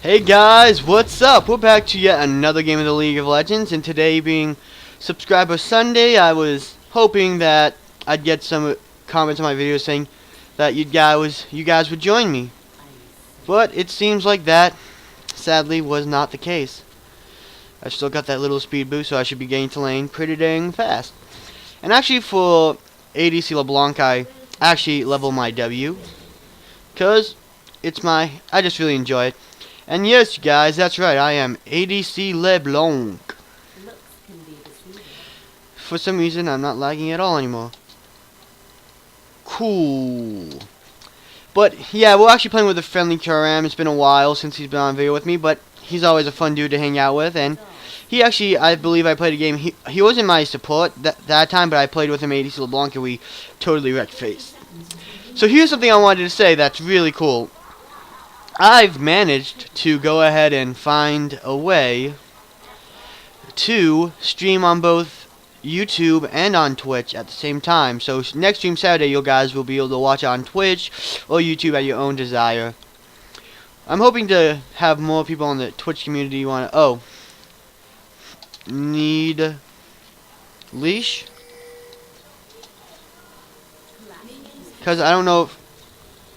Hey guys, what's up? We're back to yet another game of the League of Legends, and today being Subscriber Sunday, I was hoping that I'd get some comments on my video saying that you guys would join me. But it seems like that, sadly, was not the case. I still got that little speed boost, so I should be getting to lane pretty dang fast. And actually for ADC Leblanc, I actually level my W, because I just really enjoy it. And yes, guys, that's right, I am ADC Leblanc. For some reason, I'm not lagging at all anymore. Cool. But, yeah, we're actually playing with a friendly Karam. It's been a while since he's been on video with me, but he's always a fun dude to hang out with. And he actually, I believe I played a game. He wasn't my support that time, but I played with him ADC Leblanc, and we totally wrecked face. So here's something I wanted to say that's really cool. I've managed to go ahead and find a way to stream on both YouTube and on Twitch at the same time. So next stream Saturday, you guys will be able to watch on Twitch or YouTube at your own desire. I'm hoping to have more people on the Twitch community need leash? Because I don't know if...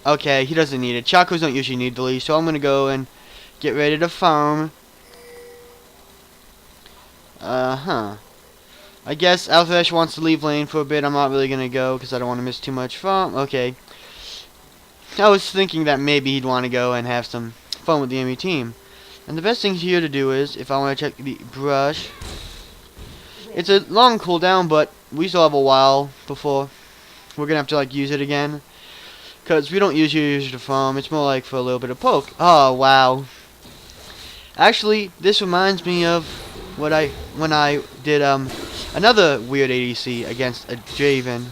Okay, he doesn't need it. Chacos don't usually need the leash, so I'm going to go and get ready to farm. I guess Alphash wants to leave lane for a bit. I'm not really going to go because I don't want to miss too much farm. Okay. I was thinking that maybe he'd want to go and have some fun with the enemy team. And the best thing here to do is, if I want to check the brush, it's a long cooldown, but we still have a while before we're going to have to use it again. Because we don't usually use it to farm. It's more like for a little bit of poke. Oh, wow. Actually, this reminds me of when I did another weird ADC against a Draven.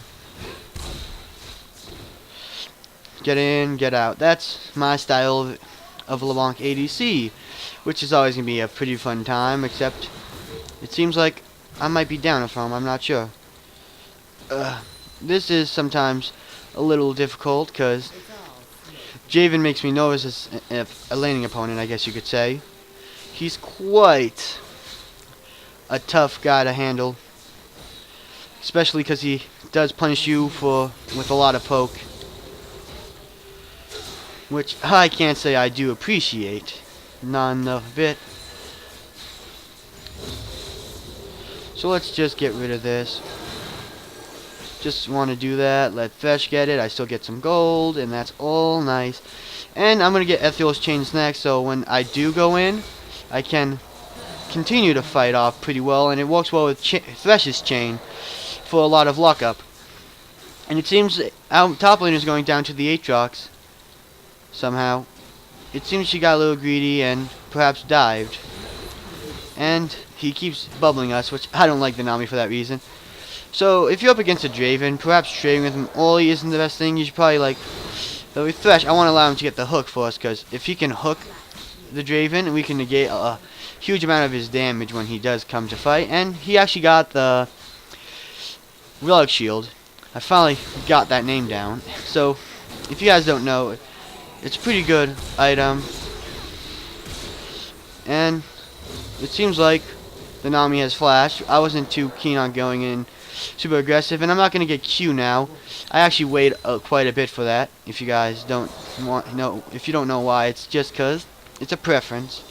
Get in, get out. That's my style of LeBlanc ADC, which is always going to be a pretty fun time, except it seems like I might be down a farm. I'm not sure. This is sometimes a little difficult because Javen makes me nervous as a laning opponent, I guess you could say. He's quite a tough guy to handle, especially because he does punish you with a lot of poke, which I can't say I do appreciate. None of it. So let's just get rid of this. Just want to do that. Let Fesh get it. I still get some gold, and that's all nice. And I'm going to get Ethiel's chains next, so when I do go in, I can continue to fight off pretty well, and it works well with Thresh's chain for a lot of lockup. And it seems our top lane is going down to the Aatrox somehow. It seems she got a little greedy and perhaps dived. And he keeps bubbling us, which I don't like the Nami for that reason. So, if you're up against a Draven, perhaps trading with him early isn't the best thing. You should probably, but with Thresh, I want to allow him to get the hook for us, because if he can hook the Draven, we can negate a huge amount of his damage when he does come to fight. And he actually got the Relic Shield. I finally got that name down. So, if you guys don't know, it's a pretty good item. And it seems like the Nami has flash. I wasn't too keen on going in super aggressive, and I'm not going to get Q now. I actually wait quite a bit for that. If you guys don't if you don't know why, it's just because it's a preference.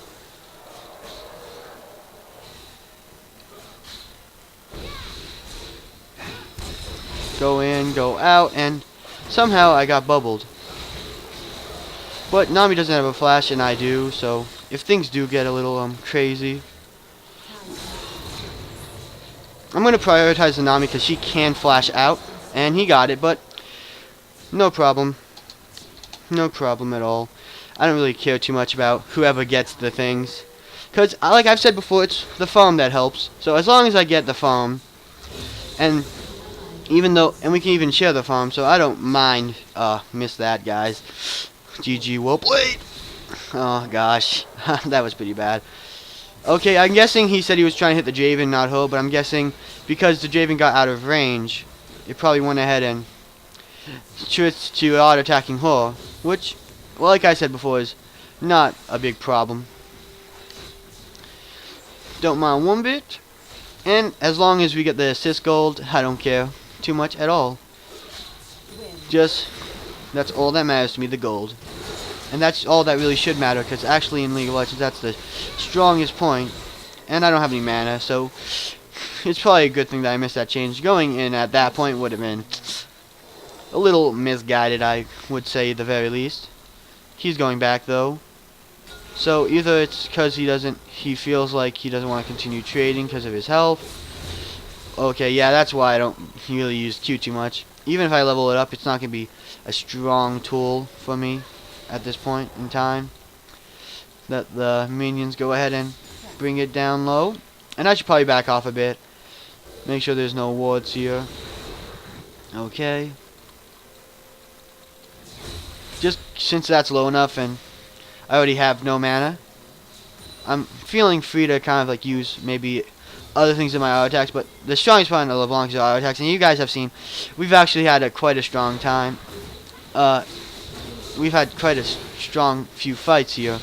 Go in, go out, and somehow I got bubbled. But Nami doesn't have a flash, and I do, so if things do get a little crazy, I'm going to prioritize the Nami because she can flash out, and he got it, but no problem. No problem at all. I don't really care too much about whoever gets the things, because like I've said before, it's the farm that helps. So as long as I get the farm, and we can even share the farm, so I don't mind. Missed that, guys. GG, well played. Oh gosh, that was pretty bad. Okay, I'm guessing he said he was trying to hit the Draven, not her, but I'm guessing because the Draven got out of range, it probably went ahead and switched to auto-attacking her, which, well, like I said before, is not a big problem. Don't mind one bit. And as long as we get the assist gold, I don't care too much at all. Just, that's all that matters to me, the gold. And that's all that really should matter, because actually in League of Legends, that's the strongest point. And I don't have any mana, so it's probably a good thing that I missed that change. Going in at that point would have been a little misguided, I would say, at the very least. He's going back, though. So either it's because he feels like he doesn't want to continue trading because of his health. Okay, yeah, that's why I don't really use Q too much. Even if I level it up, it's not going to be a strong tool for me at this point in time. Let the minions go ahead and bring it down low. And I should probably back off a bit. Make sure there's no wards here. Okay. Just since that's low enough and I already have no mana, I'm feeling free to kind of like use maybe other things in my auto attacks, but the strongest part in the Leblanc is auto attacks, and you guys have seen we've actually had quite a strong time. We've had quite a strong few fights here.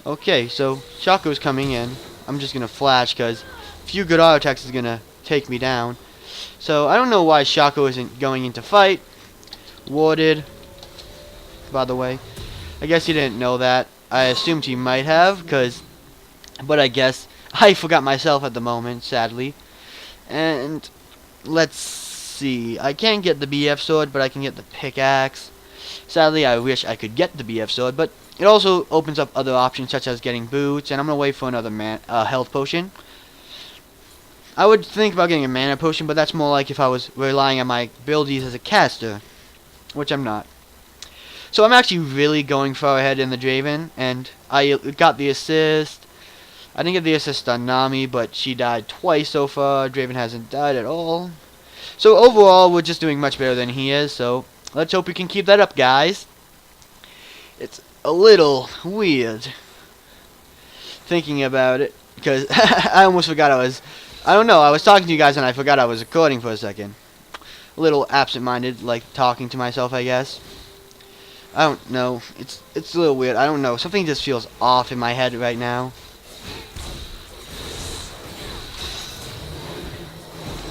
Okay, so Shaco's coming in. I'm just gonna flash because a few good auto attacks is gonna take me down. So I don't know why Shaco isn't going into fight. Warded, by the way. I guess he didn't know that. I assumed he might have, but I guess I forgot myself at the moment, sadly. And let's see. I can't get the BF sword, but I can get the pickaxe. Sadly, I wish I could get the BF sword, but it also opens up other options such as getting boots, and I'm gonna wait for another health potion. I would think about getting a mana potion, but that's more like if I was relying on my abilities as a caster, which I'm not. So I'm actually really going far ahead in the Draven, and I got the assist. I didn't get the assist on Nami, but she died twice so far. Draven hasn't died at all. So overall, we're just doing much better than he is, so let's hope we can keep that up, guys. It's a little weird thinking about it, because I almost forgot I don't know, I was talking to you guys and I forgot I was recording for a second. A little absent-minded, like talking to myself, I guess. I don't know. It's a little weird. I don't know. Something just feels off in my head right now.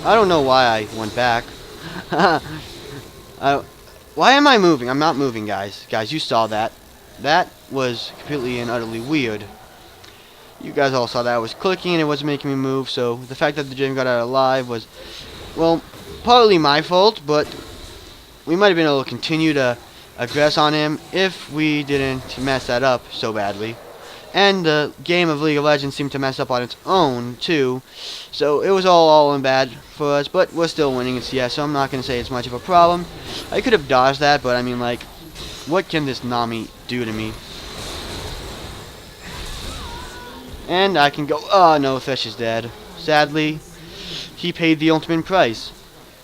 I don't know why I went back. Why am I moving? I'm not moving, guys. Guys, you saw that. That was completely and utterly weird. You guys all saw that I was clicking and it wasn't making me move, so the fact that the gym got out alive was, well, partly my fault, but we might have been able to continue to aggress on him if we didn't mess that up so badly. And the game of League of Legends seemed to mess up on its own, too, so it was all in bad for us, but we're still winning in CS, so I'm not going to say it's much of a problem. I could have dodged that, but I mean, like, what can this Nami do to me? And I can go, oh no, Fish is dead. Sadly, he paid the ultimate price.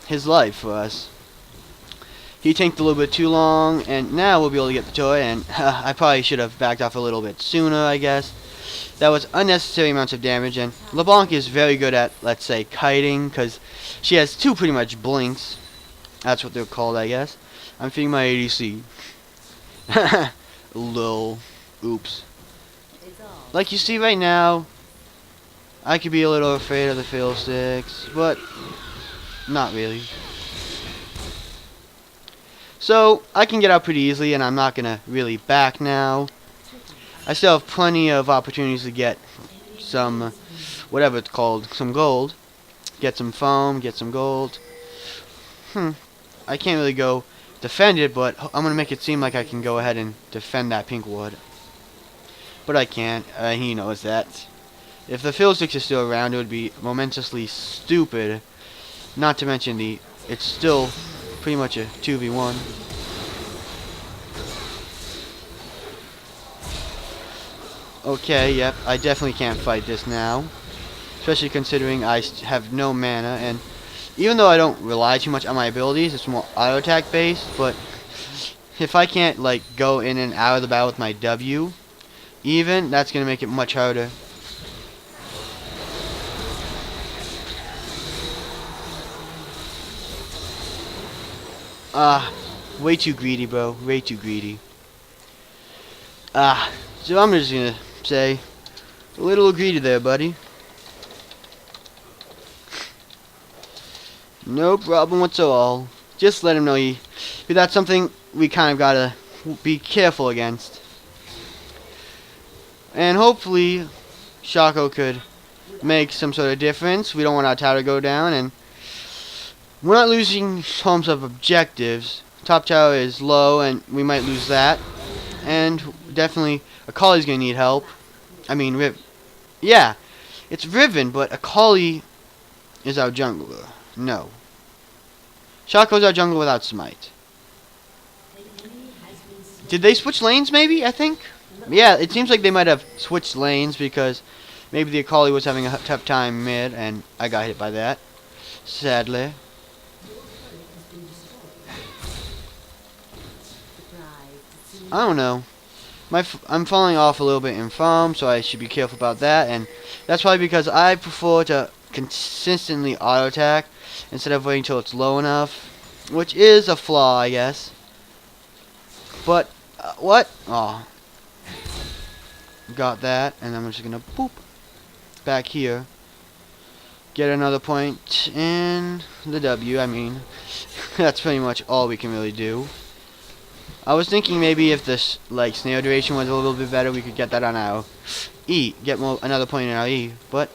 His life for us. He tanked a little bit too long, and now we'll be able to get the toy, and I probably should have backed off a little bit sooner, I guess. That was unnecessary amounts of damage, and Leblanc is very good at, let's say, kiting, because she has two pretty much blinks. That's what they're called, I guess. I'm feeding my ADC. Lol. Oops. Like you see right now, I could be a little afraid of the Fiddlesticks, but not really. So, I can get out pretty easily, and I'm not going to really back now. I still have plenty of opportunities to get some, whatever it's called, some gold. Get some foam, get some gold. I can't really go defend it, but I'm going to make it seem like I can go ahead and defend that pink ward. But I can't. He knows that. If the Fiddlesticks are still around, it would be momentously stupid. Not to mention it's still pretty much a 2v1. Okay, yep, I definitely can't fight this now. Especially considering I have no mana, and even though I don't rely too much on my abilities, it's more auto attack based, but if I can't like go in and out of the battle with my W, even, that's going to make it much harder. Way too greedy, bro. Way too greedy. So I'm just gonna say, a little greedy there, buddy. No problem whatsoever. Just let him know that's something we kind of gotta be careful against. And hopefully, Shaco could make some sort of difference. We don't want our tower to go down, and we're not losing terms of objectives. Top tower is low, and we might lose that. And definitely, Akali's gonna need help. I mean, yeah, it's Riven, but Akali is our jungler. No. Shaco's our jungler without smite. Did they switch lanes, maybe? I think? Yeah, it seems like they might have switched lanes because maybe the Akali was having a tough time mid, and I got hit by that. Sadly. I don't know. I'm falling off a little bit in farm, so I should be careful about that. And that's probably because I prefer to consistently auto attack instead of waiting till it's low enough, which is a flaw, I guess. But what? Oh, got that, and I'm just gonna boop back here, get another point in the W. I mean, that's pretty much all we can really do. I was thinking maybe if this snare duration was a little bit better, we could get that on our E, get another point in our E, but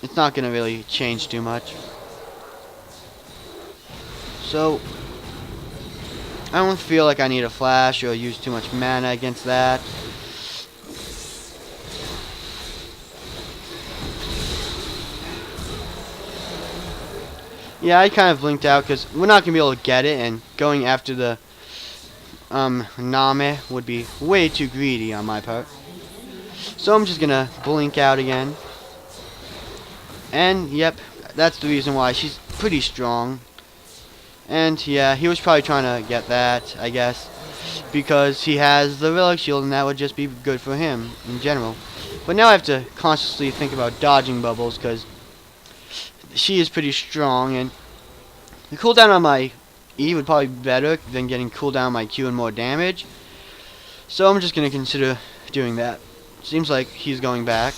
it's not gonna really change too much. So I don't feel like I need a flash or use too much mana against that. Yeah, I kind of blinked out because we're not gonna be able to get it, and going after the Name would be way too greedy on my part. So I'm just gonna blink out again. And yep, that's the reason why. She's pretty strong. And yeah, he was probably trying to get that, I guess, because he has the Relic Shield, and that would just be good for him in general. But now I have to consciously think about dodging bubbles because she is pretty strong, and the cooldown on my E would probably be better than getting cooldown on my Q and more damage. So I'm just going to consider doing that. Seems like he's going back.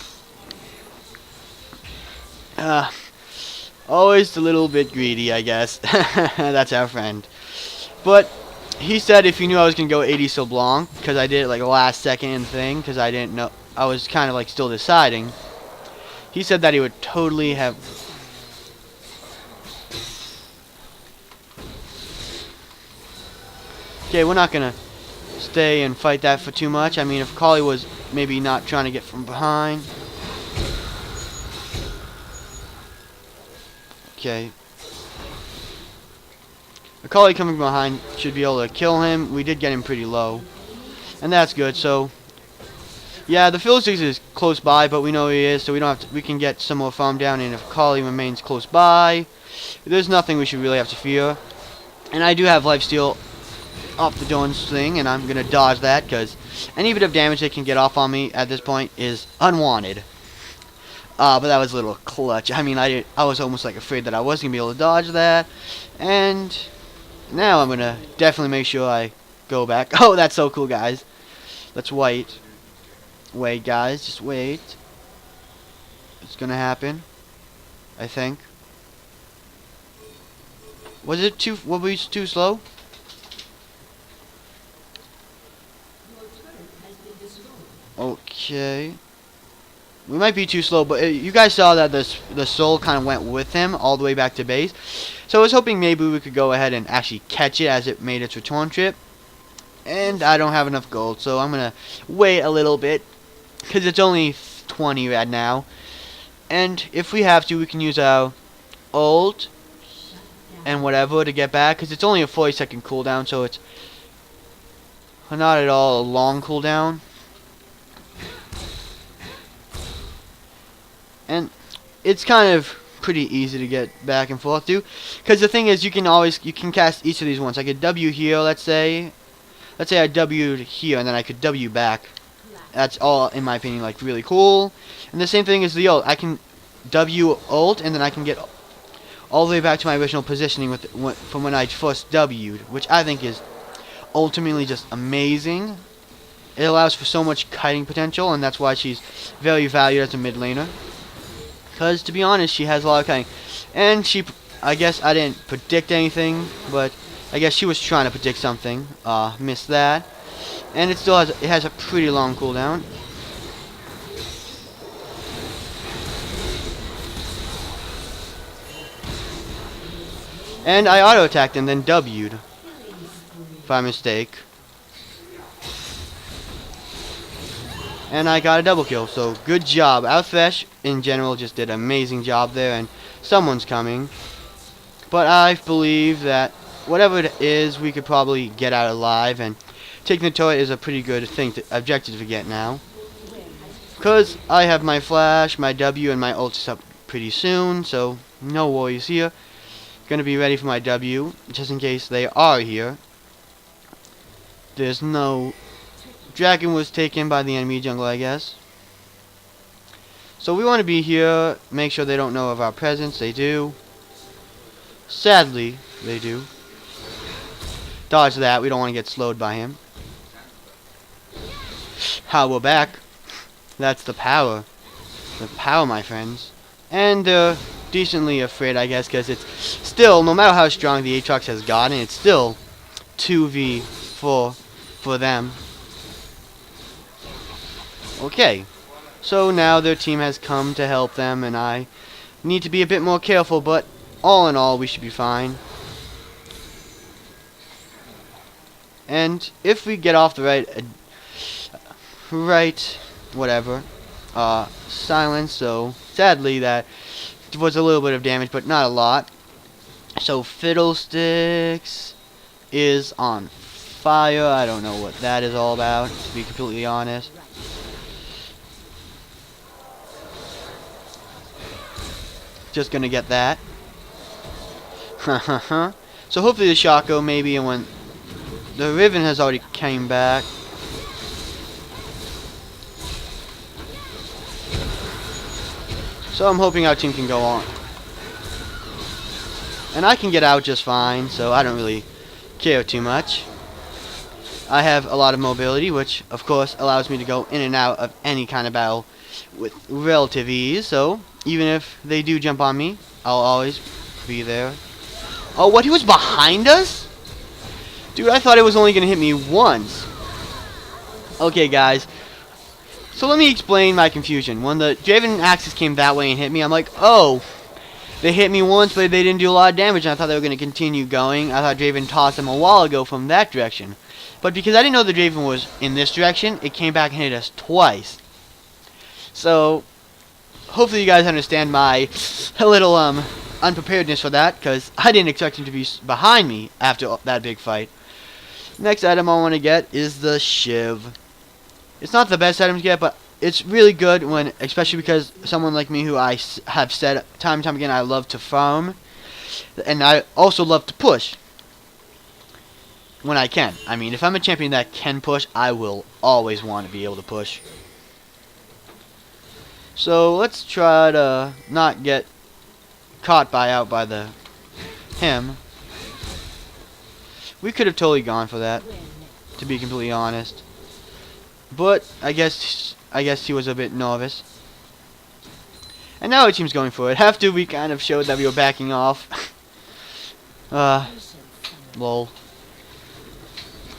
Always a little bit greedy, I guess. That's our friend. But he said if he knew I was going to go ADC Leblanc, because I did it like a last second thing, because I didn't know, I was kind of like still deciding. He said that he would totally have... Okay, we're not going to stay and fight that for too much. I mean, if Kali was maybe not trying to get from behind. Okay. Akali coming behind should be able to kill him. We did get him pretty low. And that's good, so... Yeah, the Philistines is close by, but we know he is, so we don't have to, we can get some more farm down, and if Akali remains close by, there's nothing we should really have to fear. And I do have lifesteal off the Dawn's thing, and I'm going to dodge that, because any bit of damage they can get off on me at this point is unwanted. But that was a little clutch. I mean, I was almost like afraid that I wasn't going to be able to dodge that. And now I'm going to definitely make sure I go back. Oh, that's so cool, guys. Let's wait. Wait, guys. Just wait. It's going to happen. I think. Were we too slow? Okay. We might be too slow, but you guys saw that the soul kind of went with him all the way back to base. So I was hoping maybe we could go ahead and actually catch it as it made its return trip. And I don't have enough gold, so I'm going to wait a little bit, because it's only 20 right now. And if we have to, we can use our ult and whatever to get back, because it's only a 40-second cooldown, so it's not at all a long cooldown. And it's kind of pretty easy to get back and forth to, because the thing is, you can cast each of these once. I could W here, let's say I W'd here, and then I could W back. That's all, in my opinion, like really cool. And the same thing is the ult. I can W ult, and then I can get all the way back to my original positioning from when I first W'd, which I think is ultimately just amazing. It allows for so much kiting potential, and that's why she's very valued as a mid laner. Because, to be honest, she has a lot of kiting. And I guess I didn't predict anything, but I guess she was trying to predict something. Missed that. And it has a pretty long cooldown. And I auto-attacked and then W'd. By mistake. And I got a double kill, so good job. Outfresh, in general, just did an amazing job there, and someone's coming. But I believe that whatever it is, we could probably get out alive, and taking the turret is a pretty good objective to get now. Because I have my flash, my W, and my ult is up pretty soon, so no worries here. Gonna be ready for my W, just in case they are here. There's no... Dragon was taken by the enemy jungle, I guess. So we want to be here, make sure they don't know of our presence. They do. Sadly, they do. Dodge that, we don't want to get slowed by him. How we're back. That's the power. The power, my friends. And they're decently afraid, I guess, because it's still, no matter how strong the Aatrox has gotten, it's still 2v4 for them. Okay, so now their team has come to help them, and I need to be a bit more careful, but all in all, we should be fine. And if we get off the silence, so sadly that was a little bit of damage, but not a lot. So Fiddlesticks is on fire. I don't know what that is all about, to be completely honest. Just gonna get that. So hopefully the Shaco maybe, and when the Riven has already came back. So I'm hoping our team can go on. And I can get out just fine, so I don't really care too much. I have a lot of mobility, which of course allows me to go in and out of any kind of battle with relative ease, so even if they do jump on me, I'll always be there. Oh, what? He was behind us? Dude, I thought it was only going to hit me once. Okay, guys. So let me explain my confusion. When the Draven Axis came that way and hit me, I'm like, oh, they hit me once, but they didn't do a lot of damage, and I thought they were going to continue going. I thought Draven tossed them a while ago from that direction. But because I didn't know the Draven was in this direction, it came back and hit us twice. So hopefully you guys understand my little unpreparedness for that, because I didn't expect him to be behind me after that big fight. Next item I want to get is the Shiv. It's not the best item to get, but it's really good when, especially because someone like me who I have said time and time again, I love to farm, and I also love to push when I can. I mean, if I'm a champion that can push, I will always want to be able to push. So let's try to not get caught out by him. We could have totally gone for that, to be completely honest. But I guess he was a bit nervous. And now our team's going for it. After we kind of showed that we were backing off. Lol.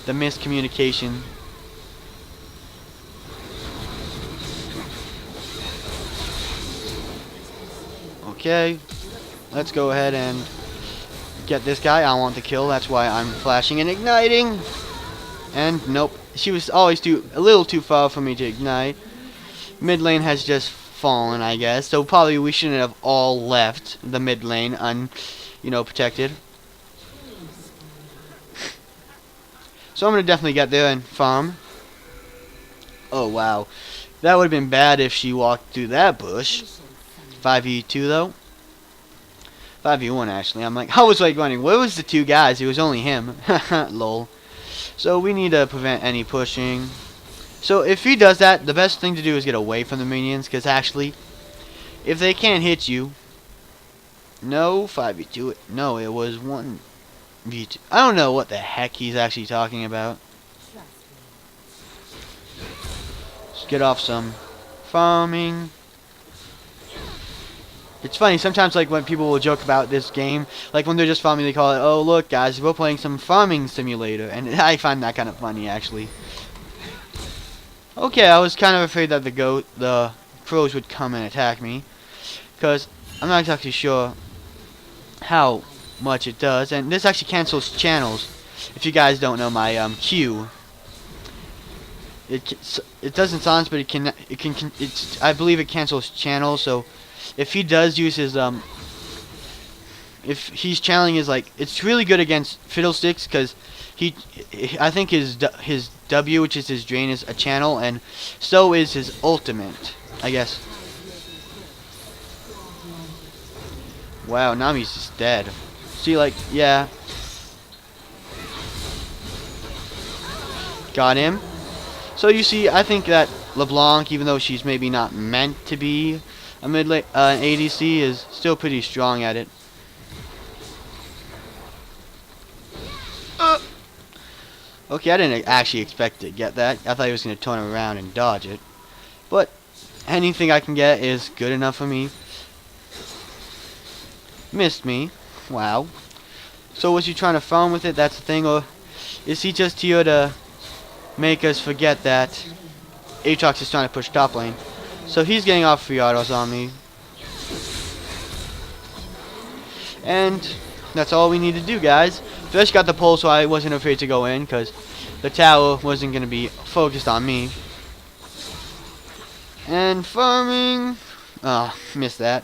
The miscommunication. Okay, let's go ahead and get this guy. I want the kill, that's why I'm flashing and igniting. And nope, she was always a little too far for me to ignite. Mid lane has just fallen, I guess. So probably we shouldn't have all left the mid lane protected. So I'm gonna definitely get there and farm. Oh wow, that would have been bad if she walked through that bush. 5v2 though. 5v1 actually. I'm like, I was like wondering, where was the two guys? It was only him. Lol. So we need to prevent any pushing. So if he does that, the best thing to do is get away from the minions, because actually, if they can't hit you, No, 5v2. No, it was 1v2. I don't know what the heck he's actually talking about. Let's get off some farming. It's funny, sometimes like when people will joke about this game, like when they're just farming, they call it, oh look guys, we're playing some farming simulator, and I find that kind of funny actually. Okay, I was kind of afraid that the crows would come and attack me, because I'm not exactly sure how much it does, and this actually cancels channels. If you guys don't know my Q, it doesn't silence, but I believe it cancels channels. So if he does use his if he's channeling his, like, it's really good against fiddlesticks, because I think his W, which is his drain, is a channel, and so is his ultimate, I guess. Wow, Nami's just dead. See, like, yeah. Got him. So you see, I think that Leblanc, even though she's maybe not meant to be a mid-lane ADC, is still pretty strong at it. Okay, I didn't actually expect to get that. I thought he was going to turn around and dodge it. But anything I can get is good enough for me. Missed me. Wow. So was he trying to farm with it? That's the thing. Or is he just here to make us forget that Aatrox is trying to push top lane? So he's getting off free autos on me. And that's all we need to do, guys. Just got the pole, so I wasn't afraid to go in, because the tower wasn't going to be focused on me. And farming. Oh, missed that.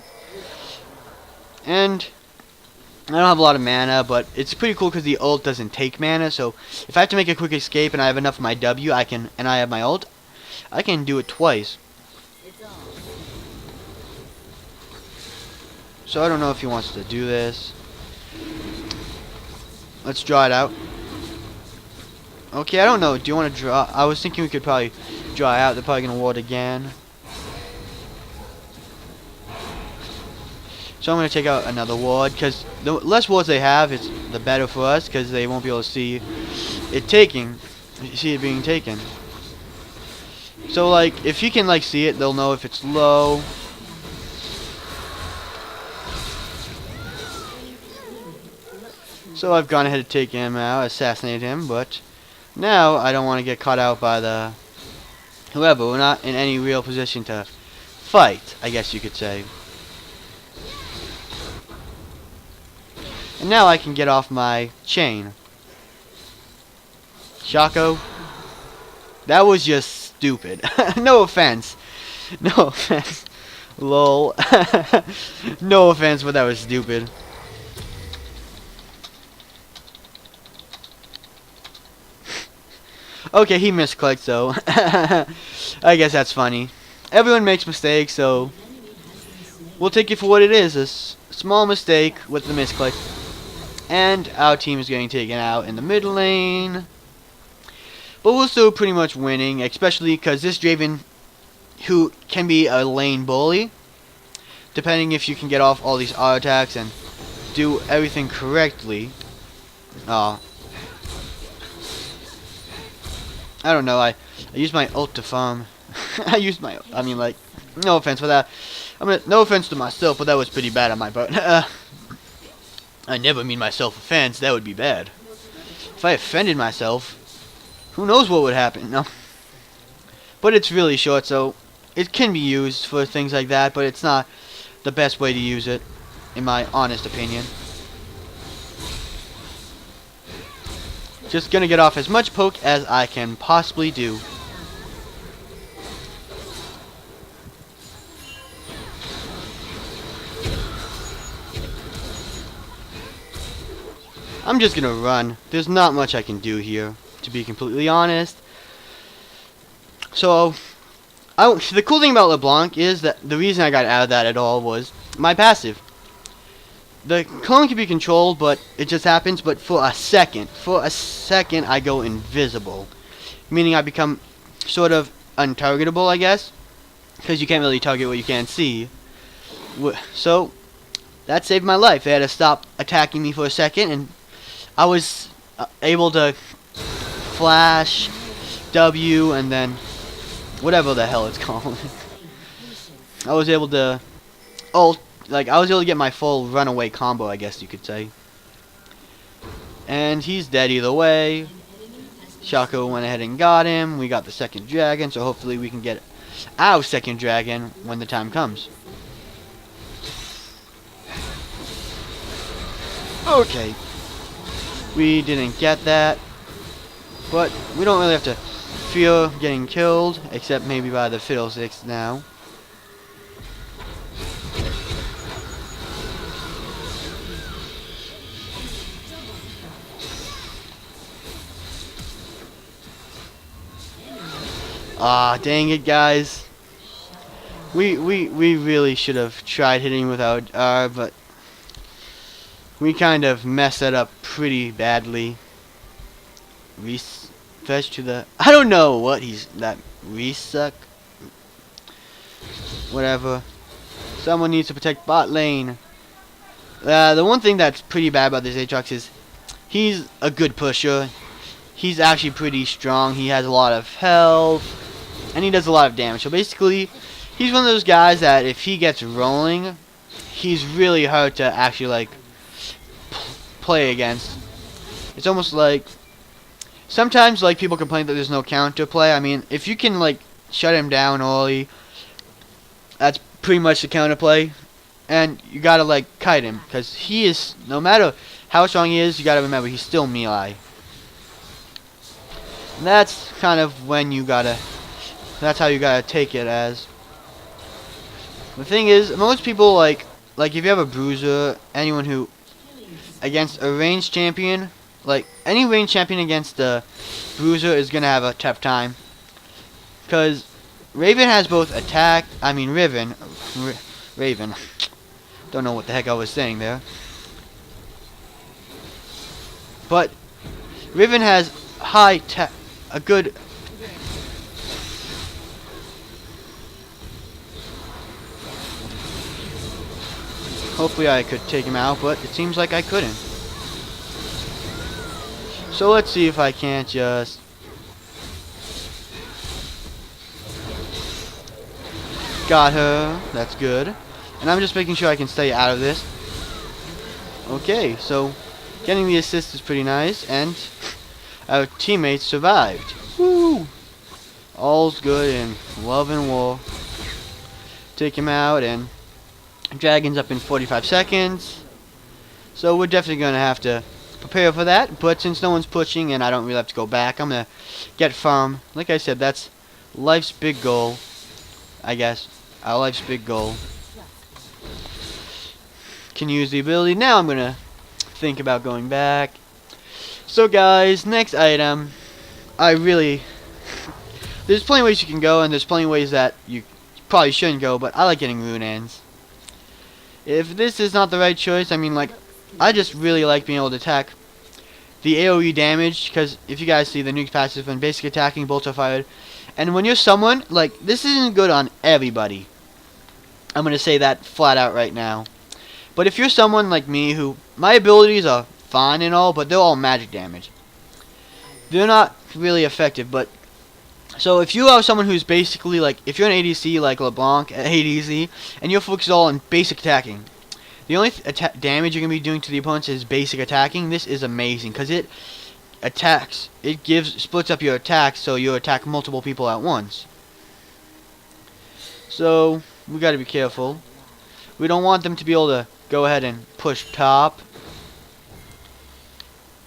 And I don't have a lot of mana, but it's pretty cool because the ult doesn't take mana. So if I have to make a quick escape and I have enough of my W, and I have my ult, I can do it twice. So I don't know if he wants to do this. Let's draw it out. Okay, I don't know. Do you want to draw? I was thinking we could probably draw out. They're probably going to ward again. So I'm going to take out another ward, because the less wards they have, the better for us, because they won't be able to see it being taken. So like, if you can like see it, they'll know if it's low. So I've gone ahead to take him out, assassinate him, but now I don't want to get caught out by the whoever. We're not in any real position to fight, I guess you could say. And now I can get off my chain. Shaco, that was just stupid. No offense. No offense. Lol. No offense, but that was stupid. Okay, he misclicked, so I guess that's funny. Everyone makes mistakes, so we'll take it for what it is. A small mistake with the misclick. And our team is getting taken out in the mid lane. But we're still pretty much winning, especially because this Draven, who can be a lane bully, depending if you can get off all these auto attacks and do everything correctly. I don't know, I used my ult to farm. I mean, like, no offense for that. No offense to myself, but that was pretty bad on my part. I never mean my self-offense, that would be bad. If I offended myself, who knows what would happen, no? But it's really short, so it can be used for things like that, but it's not the best way to use it, in my honest opinion. Just gonna get off as much poke as I can possibly do. I'm just gonna run. There's not much I can do here, to be completely honest. So, the cool thing about Leblanc is that the reason I got out of that at all was my passive. The clone can be controlled, but it just happens. But for a second, I go invisible, meaning I become sort of untargetable, I guess, because you can't really target what you can't see. So that saved my life. They had to stop attacking me for a second, and I was able to flash W and then whatever the hell it's called. I was able to I was able to get my full runaway combo, I guess you could say. And he's dead either way. Shaco went ahead and got him. We got the second dragon, so hopefully we can get our second dragon when the time comes. Okay. We didn't get that. But we don't really have to fear getting killed, except maybe by the Fiddlesticks now. Ah, dang it, guys. We really should have tried hitting with our R, but we kind of messed that up pretty badly. Fetch to the... I don't know what that resuck. Whatever. Someone needs to protect bot lane. The one thing that's pretty bad about this Aatrox is he's a good pusher. He's actually pretty strong. He has a lot of health. And he does a lot of damage. So basically, he's one of those guys that if he gets rolling, he's really hard to actually, like, play against. It's almost like... Sometimes, like, people complain that there's no counter play. I mean, if you can, like, shut him down early, that's pretty much the counter play. And you gotta, like, kite him. Because he is, no matter how strong he is, you gotta remember, he's still melee. And that's kind of when you gotta... That's how you gotta take it as. The thing is, most people, like if you have a bruiser, anyone who... Against a ranged champion... Like, any ranged champion against a bruiser is gonna have a tough time. Because Raven has both attack... I mean, Raven. Don't know what the heck I was saying there. But Raven has high tech... A good... Hopefully I could take him out, but it seems like I couldn't. So let's see if I can't just... Got her. That's good. And I'm just making sure I can stay out of this. Okay, so getting the assist is pretty nice, and our teammates survived. Woo! All's good in love and war. Take him out, and Dragon's up in 45 seconds. So we're definitely going to have to prepare for that. But since no one's pushing and I don't really have to go back, I'm going to get farm. Like I said, that's life's big goal. I guess. Our life's big goal. Can use the ability. Now I'm going to think about going back. So guys, next item. There's plenty of ways you can go, and there's plenty of ways that you probably shouldn't go, but I like getting rune ends. If this is not the right choice, I mean, like, I just really like being able to attack the AoE damage, because if you guys see the nuke passive when basic attacking, bolts are fired. And when you're someone, like, this isn't good on everybody. I'm going to say that flat out right now. But if you're someone like me who, my abilities are fine and all, but they're all magic damage. They're not really effective, but... So if you are someone who's basically, like, if you're an ADC like Leblanc, ADC, and your focus is all on basic attacking, the only damage you're going to be doing to the opponents is basic attacking. This is amazing, because it attacks, splits up your attacks, so you attack multiple people at once. So, we got to be careful. We don't want them to be able to go ahead and push top.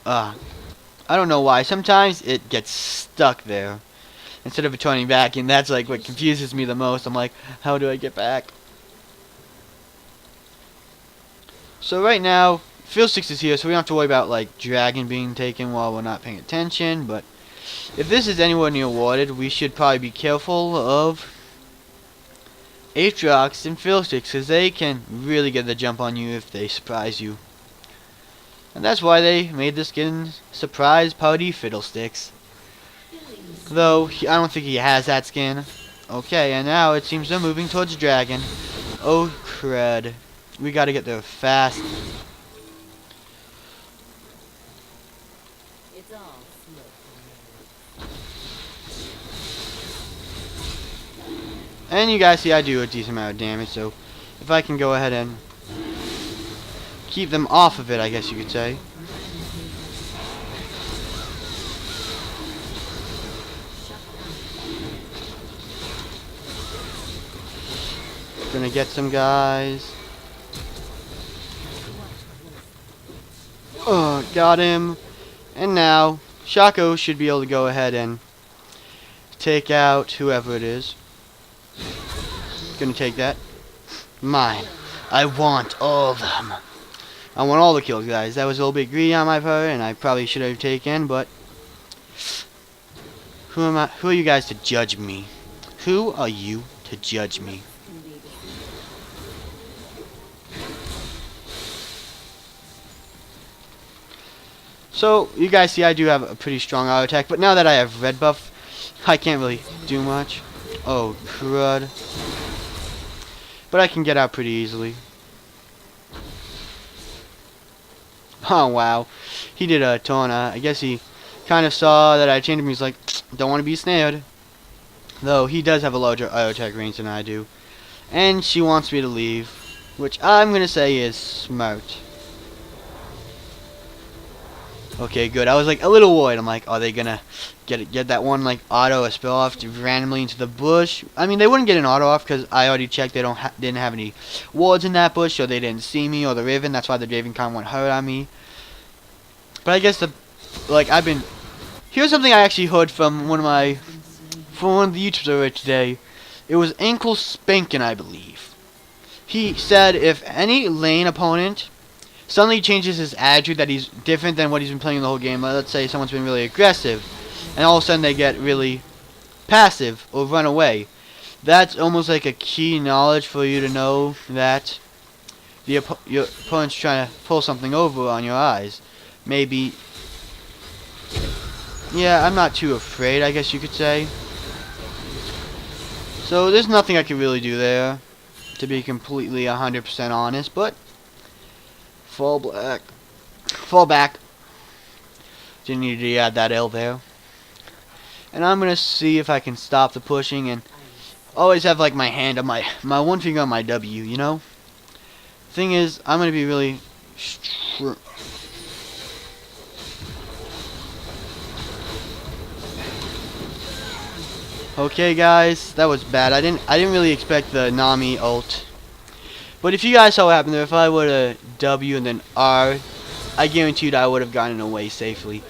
I don't know why. Sometimes it gets stuck there instead of returning back, and that's like what confuses me the most. I'm like, how do I get back? So right now, Fiddlesticks is here, so we don't have to worry about like Dragon being taken while we're not paying attention. But if this is anywhere near warded, we should probably be careful of Aatrox and Fiddlesticks, because they can really get the jump on you if they surprise you. And that's why they made the skin Surprise Party Fiddlesticks. Though, I don't think he has that skin. Okay, and now it seems they're moving towards Dragon. Oh, crud. we gotta get there fast. It's all smoke. And you guys see I do a decent amount of damage, so if I can go ahead and keep them off of it, I guess you could say. Gonna get some guys. Oh, got him. And now, Shaco should be able to go ahead and take out whoever it is. Gonna take that. Mine. I want all of them. I want all the kills, guys. That was a little bit greedy on my part, and I probably should have taken, but who am I? Who are you guys to judge me? Who are you to judge me? So, you guys see I do have a pretty strong auto attack, but now that I have red buff, I can't really do much. Oh, crud. But I can get out pretty easily. Oh, wow. He did a ton. I guess he kind of saw that I changed him. He's like, don't want to be snared. Though, he does have a larger auto attack range than I do. And she wants me to leave, which I'm going to say is smart. Okay, good. I was like a little worried. I'm like, are they gonna get that one like auto or spill off randomly into the bush? I mean, they wouldn't get an auto off because I already checked. They didn't have any wards in that bush, so they didn't see me or the Raven. That's why the Raven kind of went hard on me. But I guess here's something I actually heard from one of the YouTubers I read today. It was Ankle Spankin', I believe. He said if any lane opponent suddenly changes his attitude, that he's different than what he's been playing the whole game. Let's say someone's been really aggressive, and all of a sudden they get really passive or run away. That's almost like a key knowledge for you to know that your opponent's trying to pull something over on your eyes. Maybe, yeah, I'm not too afraid, I guess you could say. So there's nothing I can really do there, to be completely 100% honest, but fall back. Didn't need to add that L there. And I'm gonna see if I can stop the pushing and always have like my hand on my one finger on my W, you know? Thing is, I'm gonna be really okay, guys, that was bad. I didn't really expect the Nami ult. But if you guys saw what happened there, if I would have W and then R, I guarantee you that I would have gotten away safely.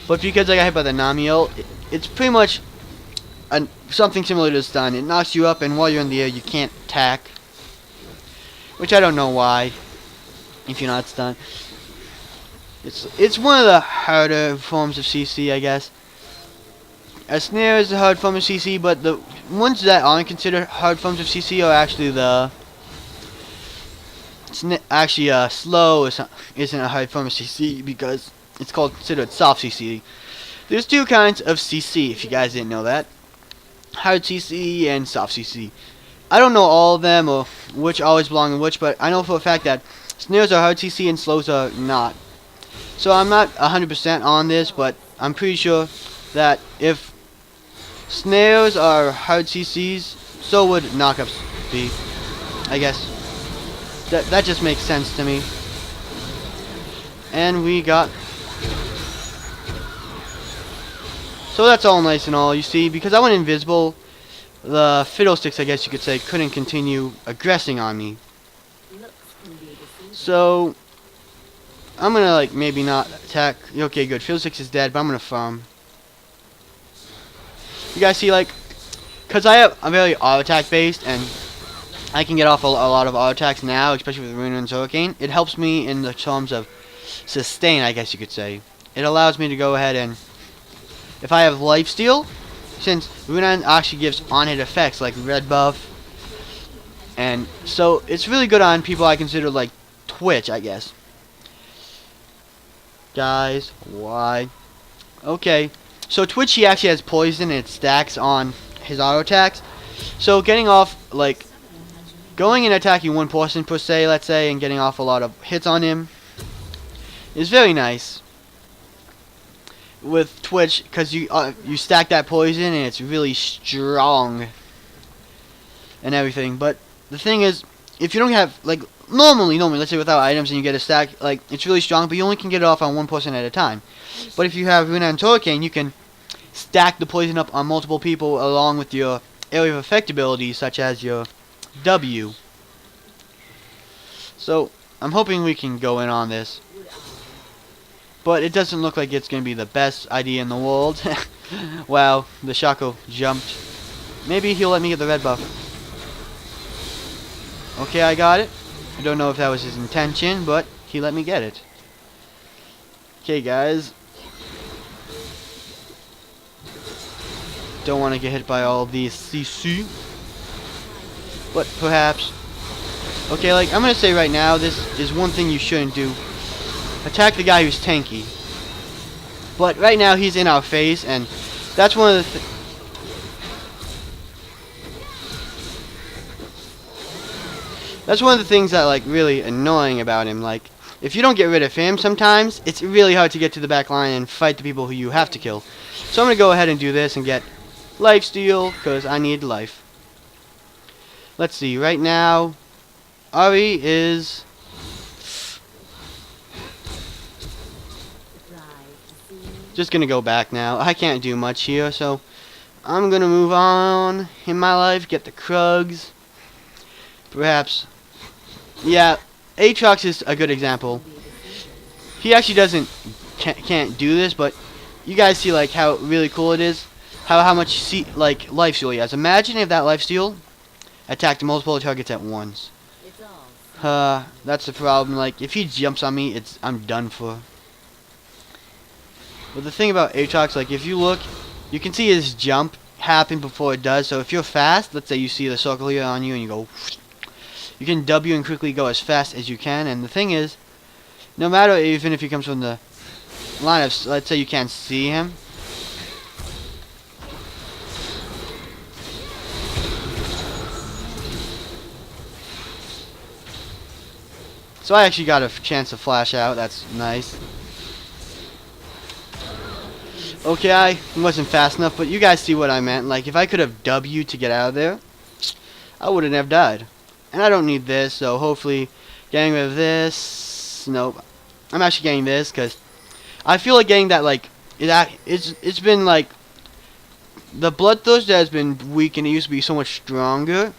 But because I got hit by the Nami ult, it's pretty much something similar to stun. It knocks you up, and while you're in the air, you can't attack. Which I don't know why, if you're not stunned. It's one of the harder forms of CC, I guess. A snare is a hard form of CC, but the ones that aren't considered hard forms of CC are actually the... slow isn't a hard form of CC because it's considered soft CC. There's two kinds of CC, if you guys didn't know that. Hard CC and soft CC. I don't know all of them or which always belong in which, but I know for a fact that snares are hard CC and slows are not. So I'm not 100% on this, but I'm pretty sure that if snares are hard CCs, so would knockups be, I guess. That just makes sense to me. And we got... So that's all nice and all, you see. Because I went invisible, the fiddlesticks, I guess you could say, couldn't continue aggressing on me. So I'm gonna, like, maybe not attack. Okay, good. Fiddlesticks is dead, but I'm gonna farm. You guys see, like... Because I'm very auto-attack based, and I can get off a lot of auto attacks now, especially with Rune and Hurricane. It helps me in the terms of sustain, I guess you could say. It allows me to go ahead and, if I have lifesteal, since Rune actually gives on-hit effects like red buff, and so it's really good on people I consider like Twitch, I guess. Guys, why? Okay, so Twitch, he actually has poison and it stacks on his auto attacks. So getting off, like, going and attacking one person per se, let's say, and getting off a lot of hits on him is very nice with Twitch, because you stack that poison and it's really strong and everything. But the thing is, if you don't have, like, normally, let's say without items and you get a stack, like, it's really strong, but you only can get it off on one person at a time. But if you have Runa and Torcane, you can stack the poison up on multiple people along with your area of effect abilities, such as your W. So, I'm hoping we can go in on this. But it doesn't look like it's going to be the best idea in the world. Wow, the Shaco jumped. Maybe he'll let me get the red buff. Okay, I got it. I don't know if that was his intention, but he let me get it. Okay, guys. Don't want to get hit by all these CC. But perhaps. Okay, like, I'm going to say right now, this is one thing you shouldn't do. Attack the guy who's tanky. But right now, he's in our face, and that's one of the that's one of the things that, like, really annoying about him. Like, if you don't get rid of him sometimes, it's really hard to get to the back line and fight the people who you have to kill. So I'm going to go ahead and do this and get lifesteal, because I need life. Let's see, right now, Ari is... just going to go back now. I can't do much here, so I'm going to move on in my life, get the Krugs. Perhaps... yeah, Aatrox is a good example. He actually can't do this, but you guys see, like, how really cool it is. How much like lifesteal he has. Imagine if that lifesteal attacked multiple targets at once. That's the problem. Like, if he jumps on me, I'm done for. But the thing about Aatrox, like, if you look, you can see his jump happen before it does. So if you're fast, let's say you see the circle here on you and you go, you can W and quickly go as fast as you can. And the thing is, no matter, even if he comes from the line of, let's say you can't see him. So I actually got a chance to flash out. That's nice. Okay, I wasn't fast enough, but you guys see what I meant. Like, if I could have W to get out of there, I wouldn't have died. And I don't need this, so hopefully getting rid of this... nope. I'm actually getting this, because I feel like getting that, like... it's been, like... the Bloodthirst has been weak, and it used to be so much stronger.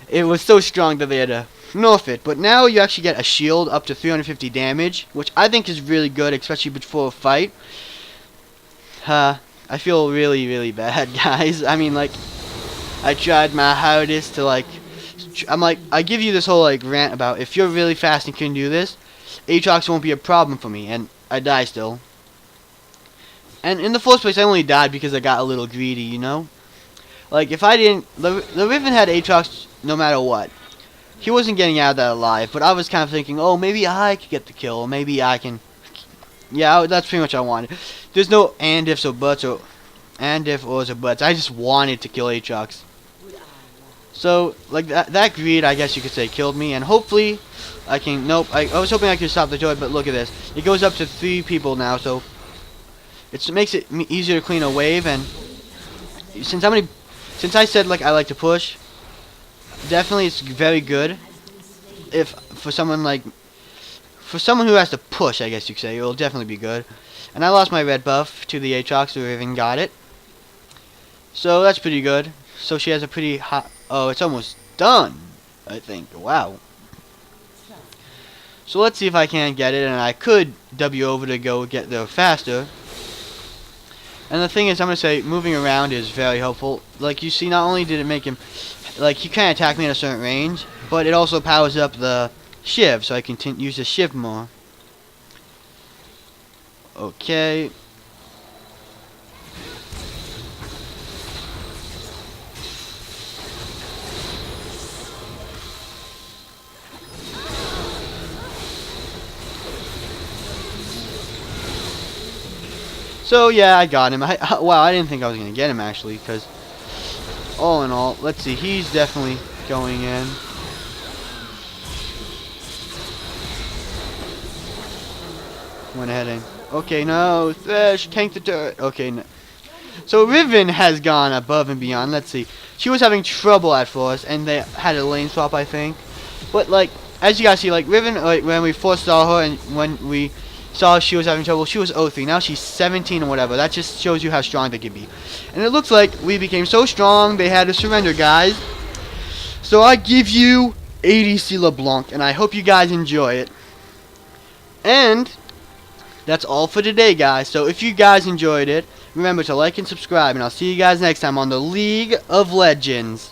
It was so strong that they had to nerf it. But now you actually get a shield up to 350 damage, which I think is really good, especially before a fight. I feel really, really bad, guys. I mean, like, I tried my hardest to, like... I give you this whole, like, rant about if you're really fast and can do this, Aatrox won't be a problem for me, and I die still. And in the first place, I only died because I got a little greedy, you know? Like, if I didn't... the Riven had Aatrox no matter what. He wasn't getting out of that alive, but I was kind of thinking, oh, maybe I could get the kill, maybe I can... yeah, that's pretty much what I wanted. There's no and ifs or buts, or and if ors or buts. I just wanted to kill Aatrox. So, like, that greed, I guess you could say, killed me. And hopefully, I can... nope, I was hoping I could stop the joy, but look at this. It goes up to 3 people now, so... it makes it easier to clean a wave, and... since I said, like, I like to push... definitely it's very good. If, for someone, like... for someone who has to push, I guess you could say, it will definitely be good. And I lost my red buff to the Aatrox, who even got it. So that's pretty good. So she has a pretty hot... oh, it's almost done, I think. Wow. So let's see if I can get it, and I could W over to go get there faster. And the thing is, I'm going to say, moving around is very helpful. Like, you see, not only did it make him... like, he can't attack me at a certain range, but it also powers up the... Shiv, so I can use the Shiv more. Okay. So yeah, I got him. Wow, I didn't think I was gonna get him actually, because all in all, let's see, he's definitely going in. went ahead and... Okay, no. Fish, tank the turret. Okay, no. So Riven has gone above and beyond. Let's see. She was having trouble at first, and they had a lane swap, I think. But, like, as you guys see, like, Riven, like, when we first saw her and when we saw she was having trouble, she was 03. Now she's 17 or whatever. That just shows you how strong they can be. And it looks like we became so strong, they had to surrender, guys. So I give you ADC LeBlanc, and I hope you guys enjoy it. And that's all for today, guys. So if you guys enjoyed it, remember to like and subscribe, and I'll see you guys next time on the League of Legends.